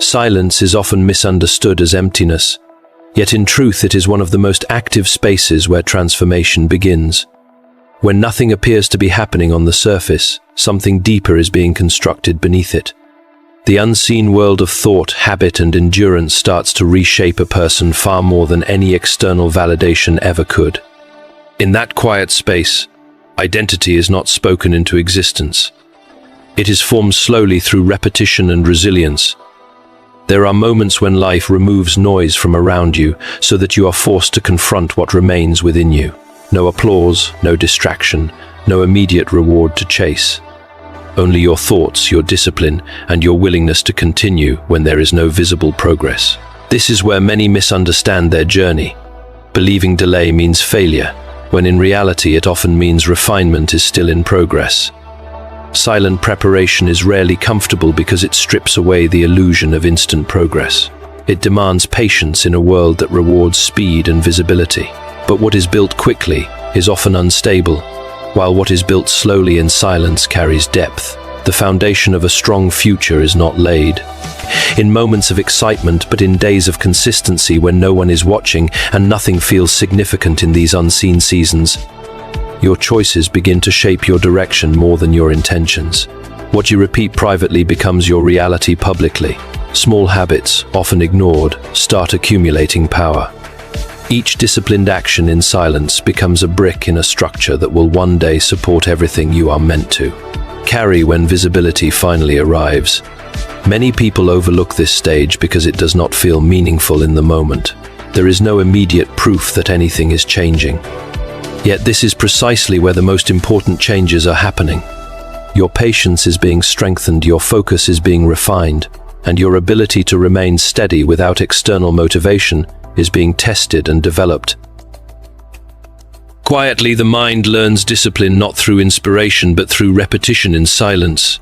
Silence is often misunderstood as emptiness, yet in truth it is one of the most active spaces where transformation begins. When nothing appears to be happening on the surface, something deeper is being constructed beneath it. The unseen world of thought, habit, and endurance starts to reshape a person far more than any external validation ever could. In that quiet space, identity is not spoken into existence. It is formed slowly through repetition and resilience. There are moments when life removes noise from around you so that you are forced to confront what remains within you. No applause, no distraction, no immediate reward to chase. Only your thoughts, your discipline, and your willingness to continue when there is no visible progress. This is where many misunderstand their journey, believing delay means failure, when in reality it often means refinement is still in progress. Silent preparation is rarely comfortable because it strips away the illusion of instant progress. It demands patience in a world that rewards speed and visibility. But what is built quickly is often unstable, while what is built slowly in silence carries depth. The foundation of a strong future is not laid in moments of excitement, but in days of consistency when no one is watching and nothing feels significant. In these unseen seasons, your choices begin to shape your direction more than your intentions. What you repeat privately becomes your reality publicly. Small habits, often ignored, start accumulating power. Each disciplined action in silence becomes a brick in a structure that will one day support everything you are meant to carry when visibility finally arrives. Many people overlook this stage because it does not feel meaningful in the moment. There is no immediate proof that anything is changing. Yet this is precisely where the most important changes are happening. Your patience is being strengthened, your focus is being refined, and your ability to remain steady without external motivation is being tested and developed. Quietly, the mind learns discipline not through inspiration but through repetition in silence.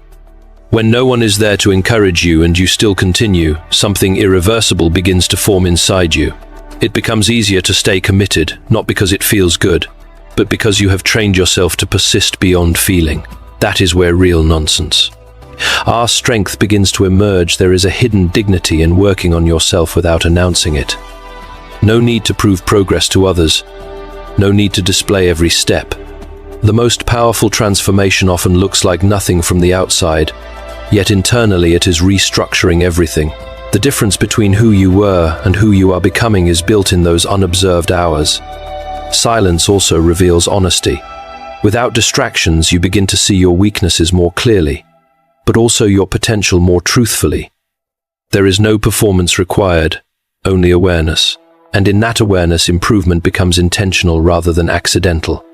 When no one is there to encourage you and you still continue, something irreversible begins to form inside you. It becomes easier to stay committed, not because it feels good, but because you have trained yourself to persist beyond feeling. That is where real nonsense. Our strength begins to emerge. There is a hidden dignity in working on yourself without announcing it. No need to prove progress to others. No need to display every step. The most powerful transformation often looks like nothing from the outside, yet internally it is restructuring everything. The difference between who you were and who you are becoming is built in those unobserved hours. Silence also reveals honesty. Without distractions, you begin to see your weaknesses more clearly, but also your potential more truthfully. There is no performance required, only awareness. And in that awareness, improvement becomes intentional rather than accidental.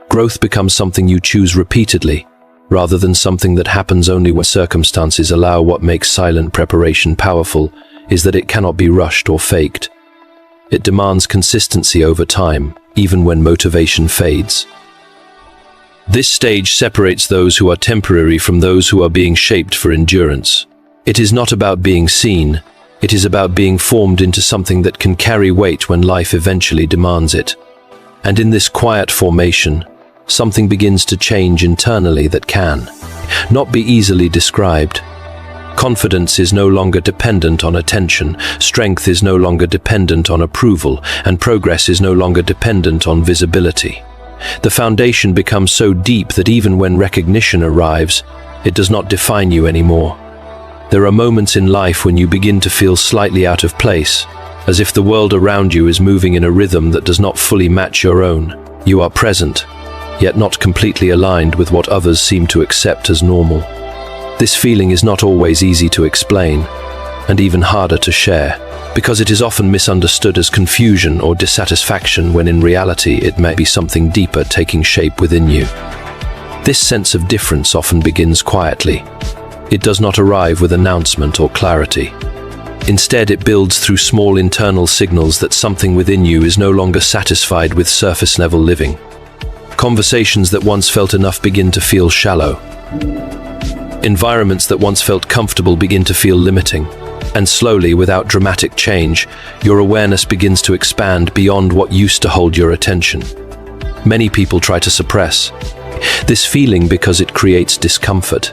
Growth becomes something you choose repeatedly, rather than something that happens only when circumstances allow. What makes silent preparation powerful is that it cannot be rushed or faked. It demands consistency over time, even when motivation fades. This stage separates those who are temporary from those who are being shaped for endurance. It is not about being seen. It is about being formed into something that can carry weight when life eventually demands it. And in this quiet formation, something begins to change internally that can not be easily described. Confidence is no longer dependent on attention, strength is no longer dependent on approval, and progress is no longer dependent on visibility. The foundation becomes so deep that even when recognition arrives, it does not define you anymore. There are moments in life when you begin to feel slightly out of place, as if the world around you is moving in a rhythm that does not fully match your own. You are present, yet not completely aligned with what others seem to accept as normal. This feeling is not always easy to explain, and even harder to share, because it is often misunderstood as confusion or dissatisfaction when in reality it may be something deeper taking shape within you. This sense of difference often begins quietly. It does not arrive with announcement or clarity. Instead, it builds through small internal signals that something within you is no longer satisfied with surface-level living. Conversations that once felt enough begin to feel shallow. Environments that once felt comfortable begin to feel limiting. And slowly, without dramatic change, your awareness begins to expand beyond what used to hold your attention. Many people try to suppress this feeling because it creates discomfort.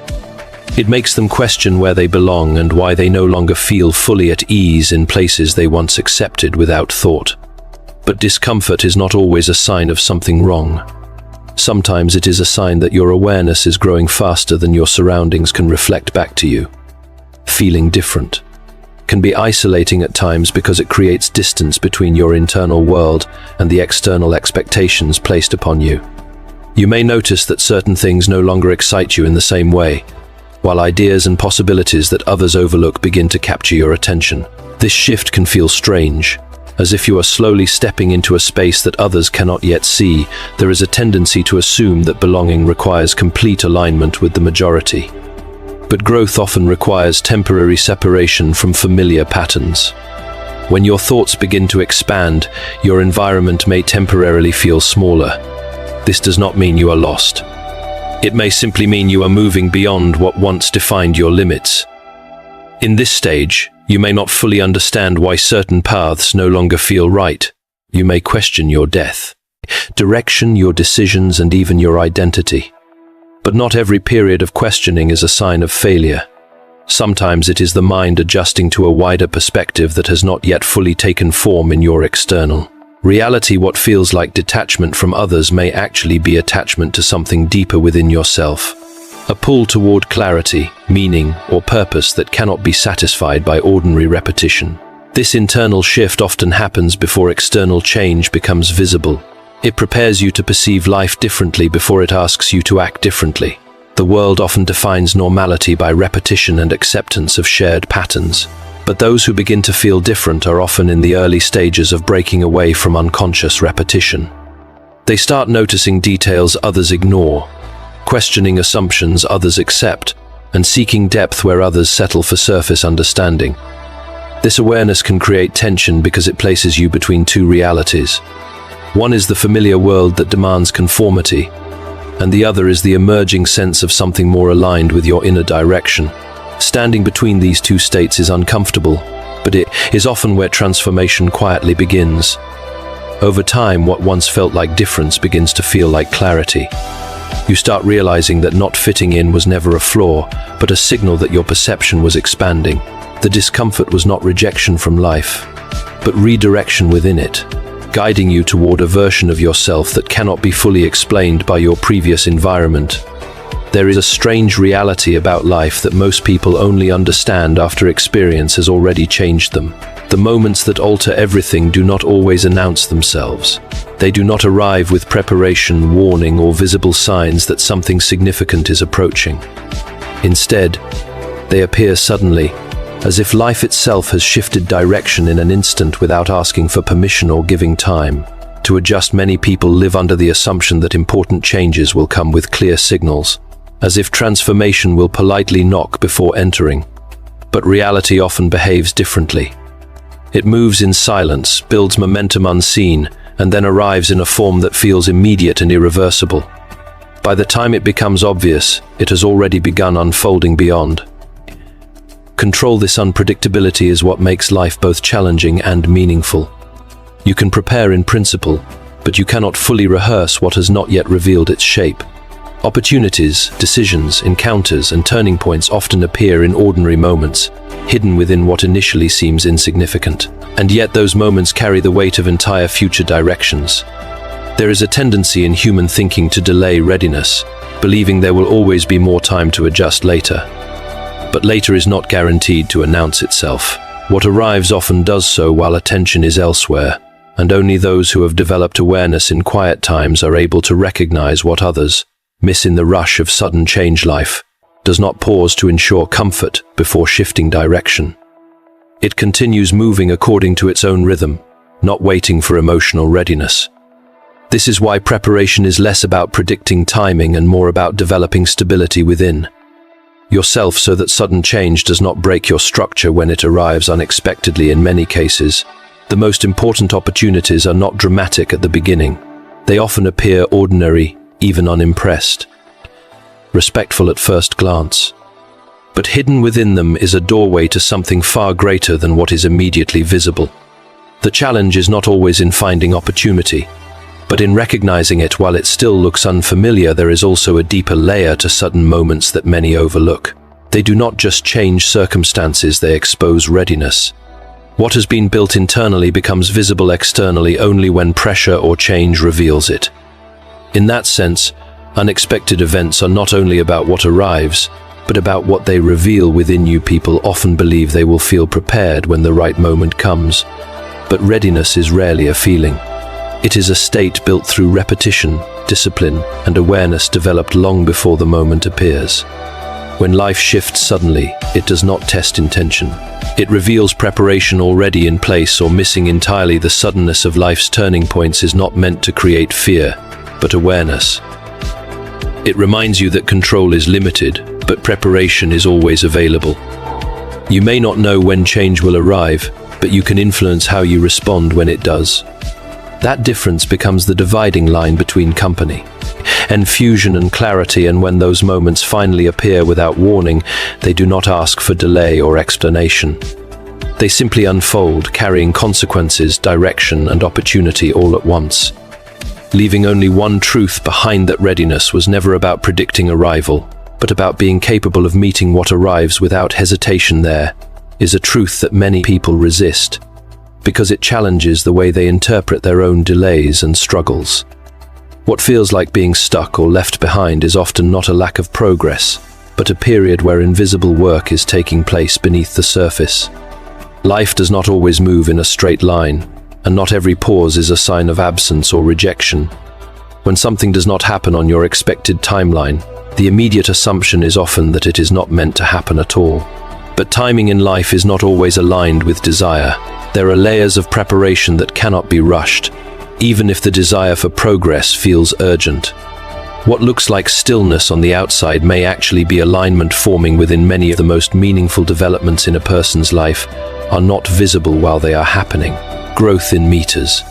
It makes them question where they belong and why they no longer feel fully at ease in places they once accepted without thought. But discomfort is not always a sign of something wrong. Sometimes it is a sign that your awareness is growing faster than your surroundings can reflect back to you. Feeling different can be isolating at times because it creates distance between your internal world and the external expectations placed upon you. You may notice that certain things no longer excite you in the same way, while ideas and possibilities that others overlook begin to capture your attention. This shift can feel strange, as if you are slowly stepping into a space that others cannot yet see. There is a tendency to assume that belonging requires complete alignment with the majority. But growth often requires temporary separation from familiar patterns. When your thoughts begin to expand, your environment may temporarily feel smaller. This does not mean you are lost. It may simply mean you are moving beyond what once defined your limits. In this stage, you may not fully understand why certain paths no longer feel right. You may question your depth, direction, your decisions, and even your identity. But not every period of questioning is a sign of failure. Sometimes it is the mind adjusting to a wider perspective that has not yet fully taken form in your external reality. What feels like detachment from others may actually be attachment to something deeper within yourself. A pull toward clarity, meaning, or purpose that cannot be satisfied by ordinary repetition. This internal shift often happens before external change becomes visible. It prepares you to perceive life differently before it asks you to act differently. The world often defines normality by repetition and acceptance of shared patterns. But those who begin to feel different are often in the early stages of breaking away from unconscious repetition. They start noticing details others ignore, questioning assumptions others accept, and seeking depth where others settle for surface understanding. This awareness can create tension because it places you between two realities. One is the familiar world that demands conformity, and the other is the emerging sense of something more aligned with your inner direction. Standing between these two states is uncomfortable, but it is often where transformation quietly begins. Over time, what once felt like difference begins to feel like clarity. You start realizing that not fitting in was never a flaw, but a signal that your perception was expanding. The discomfort was not rejection from life, but redirection within it, guiding you toward a version of yourself that cannot be fully explained by your previous environment. There is a strange reality about life that most people only understand after experience has already changed them. The moments that alter everything do not always announce themselves. They do not arrive with preparation, warning, or visible signs that something significant is approaching. Instead, they appear suddenly, as if life itself has shifted direction in an instant without asking for permission or giving time to adjust. Many people live under the assumption that important changes will come with clear signals, as if transformation will politely knock before entering. But reality often behaves differently. It moves in silence, builds momentum unseen, and then arrives in a form that feels immediate and irreversible. By the time it becomes obvious, it has already begun unfolding beyond. Control. This unpredictability is what makes life both challenging and meaningful. You can prepare in principle, but you cannot fully rehearse what has not yet revealed its shape. Opportunities, decisions, encounters, and turning points often appear in ordinary moments, hidden within what initially seems insignificant. And yet those moments carry the weight of entire future directions. There is a tendency in human thinking to delay readiness, believing there will always be more time to adjust later. But later is not guaranteed to announce itself. What arrives often does so while attention is elsewhere, and only those who have developed awareness in quiet times are able to recognize what others miss in the rush of sudden change. Life does not pause to ensure comfort before shifting direction. It continues moving according to its own rhythm, not waiting for emotional readiness. This is why preparation is less about predicting timing and more about developing stability within yourself so that sudden change does not break your structure when it arrives unexpectedly. In many cases, the most important opportunities are not dramatic at the beginning. They often appear ordinary, even unimpressed, respectful at first glance. But hidden within them is a doorway to something far greater than what is immediately visible. The challenge is not always in finding opportunity, but in recognizing it. While it still looks unfamiliar, there is also a deeper layer to sudden moments that many overlook. They do not just change circumstances, they expose readiness. What has been built internally becomes visible externally only when pressure or change reveals it. In that sense, unexpected events are not only about what arrives, but about what they reveal within you. People often believe they will feel prepared when the right moment comes, but readiness is rarely a feeling. It is a state built through repetition, discipline, and awareness developed long before the moment appears. When life shifts suddenly, it does not test intention. It reveals preparation already in place or missing entirely. The suddenness of life's turning points is not meant to create fear, but awareness. It reminds you that control is limited, but preparation is always available. You may not know when change will arrive, but you can influence how you respond when it does. That difference becomes the dividing line between company and fusion and clarity, and when those moments finally appear without warning, they do not ask for delay or explanation. They simply unfold, carrying consequences, direction, and opportunity all at once. Leaving only one truth behind: that readiness was never about predicting arrival, but about being capable of meeting what arrives without hesitation. There is a truth that many people resist, because it challenges the way they interpret their own delays and struggles. What feels like being stuck or left behind is often not a lack of progress, but a period where invisible work is taking place beneath the surface. Life does not always move in a straight line, and not every pause is a sign of absence or rejection. When something does not happen on your expected timeline, the immediate assumption is often that it is not meant to happen at all. But timing in life is not always aligned with desire. There are layers of preparation that cannot be rushed, even if the desire for progress feels urgent. What looks like stillness on the outside may actually be alignment forming within. Many of the most meaningful developments in a person's life are not visible while they are happening. Growth in meters.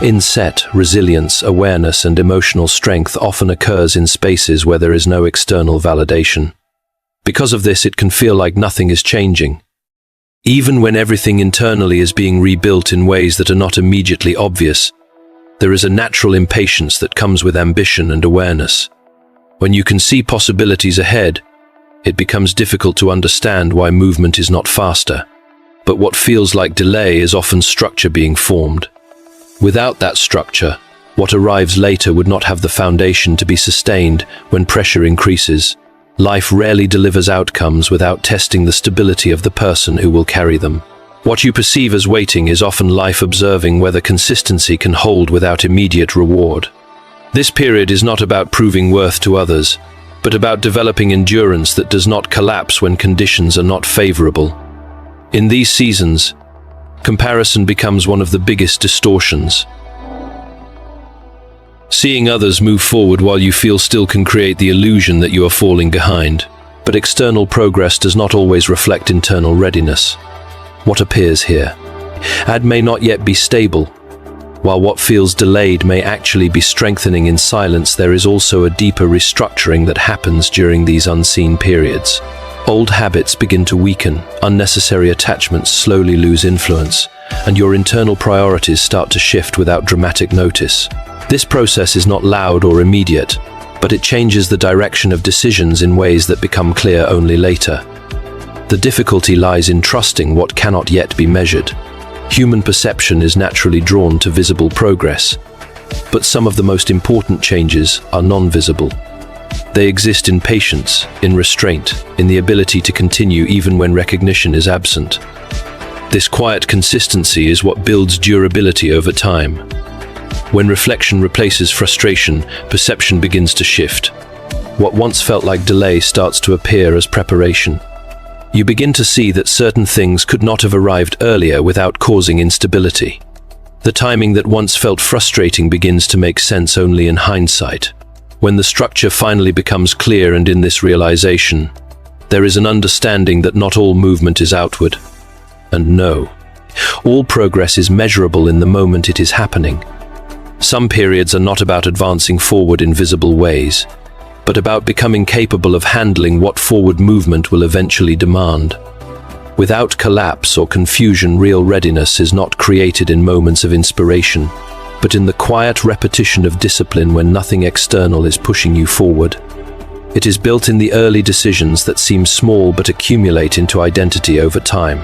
Insight, resilience, awareness, and emotional strength often occurs in spaces where there is no external validation. Because of this, it can feel like nothing is changing, even when everything internally is being rebuilt in ways that are not immediately obvious. There is a natural impatience that comes with ambition and awareness. When you can see possibilities ahead, it becomes difficult to understand why movement is not faster. But what feels like delay is often structure being formed. Without that structure, what arrives later would not have the foundation to be sustained when pressure increases. Life rarely delivers outcomes without testing the stability of the person who will carry them. What you perceive as waiting is often life observing whether consistency can hold without immediate reward. This period is not about proving worth to others, but about developing endurance that does not collapse when conditions are not favorable. In these seasons, comparison becomes one of the biggest distortions. Seeing others move forward while you feel still can create the illusion that you are falling behind. But external progress does not always reflect internal readiness. What appears here may not yet be stable, while what feels delayed may actually be strengthening in silence. There is also a deeper restructuring that happens during these unseen periods. Old habits begin to weaken, unnecessary attachments slowly lose influence, and your internal priorities start to shift without dramatic notice. This process is not loud or immediate, but it changes the direction of decisions in ways that become clear only later. The difficulty lies in trusting what cannot yet be measured. Human perception is naturally drawn to visible progress, but some of the most important changes are non-visible. They exist in patience, in restraint, in the ability to continue even when recognition is absent. This quiet consistency is what builds durability over time. When reflection replaces frustration, perception begins to shift. What once felt like delay starts to appear as preparation. You begin to see that certain things could not have arrived earlier without causing instability. The timing that once felt frustrating begins to make sense only in hindsight. When the structure finally becomes clear, and in this realization, there is an understanding that not all movement is outward. And no, all progress is measurable in the moment it is happening. Some periods are not about advancing forward in visible ways, but about becoming capable of handling what forward movement will eventually demand. Without collapse or confusion, real readiness is not created in moments of inspiration, but in the quiet repetition of discipline when nothing external is pushing you forward. It is built in the early decisions that seem small but accumulate into identity over time.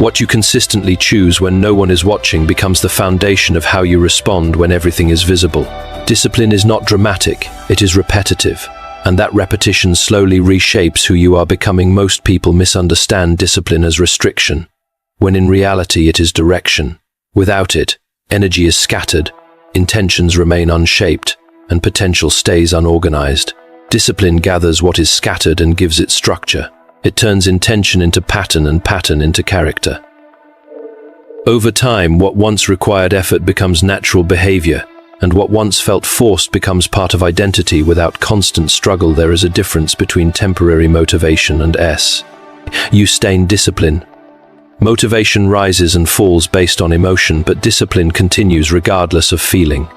What you consistently choose when no one is watching becomes the foundation of how you respond when everything is visible. Discipline is not dramatic, it is repetitive, and that repetition slowly reshapes who you are becoming. Most people misunderstand discipline as restriction, when in reality it is direction. Without it, energy is scattered, intentions remain unshaped, and potential stays unorganized. Discipline gathers what is scattered and gives it structure. It turns intention into pattern and pattern into character. Over time, what once required effort becomes natural behavior, and what once felt forced becomes part of identity. Without constant struggle, there is a difference between temporary motivation and sustained discipline. Motivation rises and falls based on emotion, but discipline continues regardless of feeling.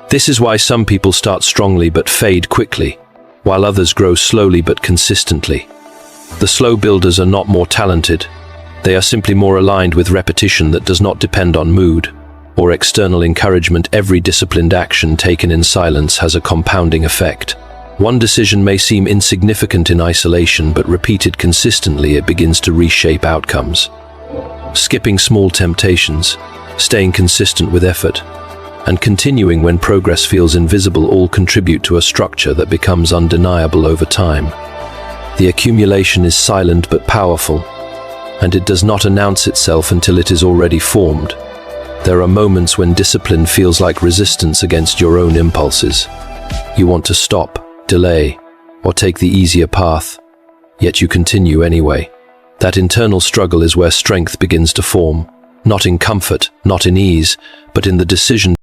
This is why some people start strongly but fade quickly, while others grow slowly but consistently. The slow builders are not more talented. They are simply more aligned with repetition that does not depend on mood or external encouragement. Every disciplined action taken in silence has a compounding effect. One decision may seem insignificant in isolation, but repeated consistently, it begins to reshape outcomes. Skipping small temptations, staying consistent with effort, and continuing when progress feels invisible all contribute to a structure that becomes undeniable over time. The accumulation is silent but powerful, and it does not announce itself until it is already formed. There are moments when discipline feels like resistance against your own impulses. You want to stop, delay, or take the easier path, yet you continue anyway. That internal struggle is where strength begins to form, not in comfort, not in ease, but in the decision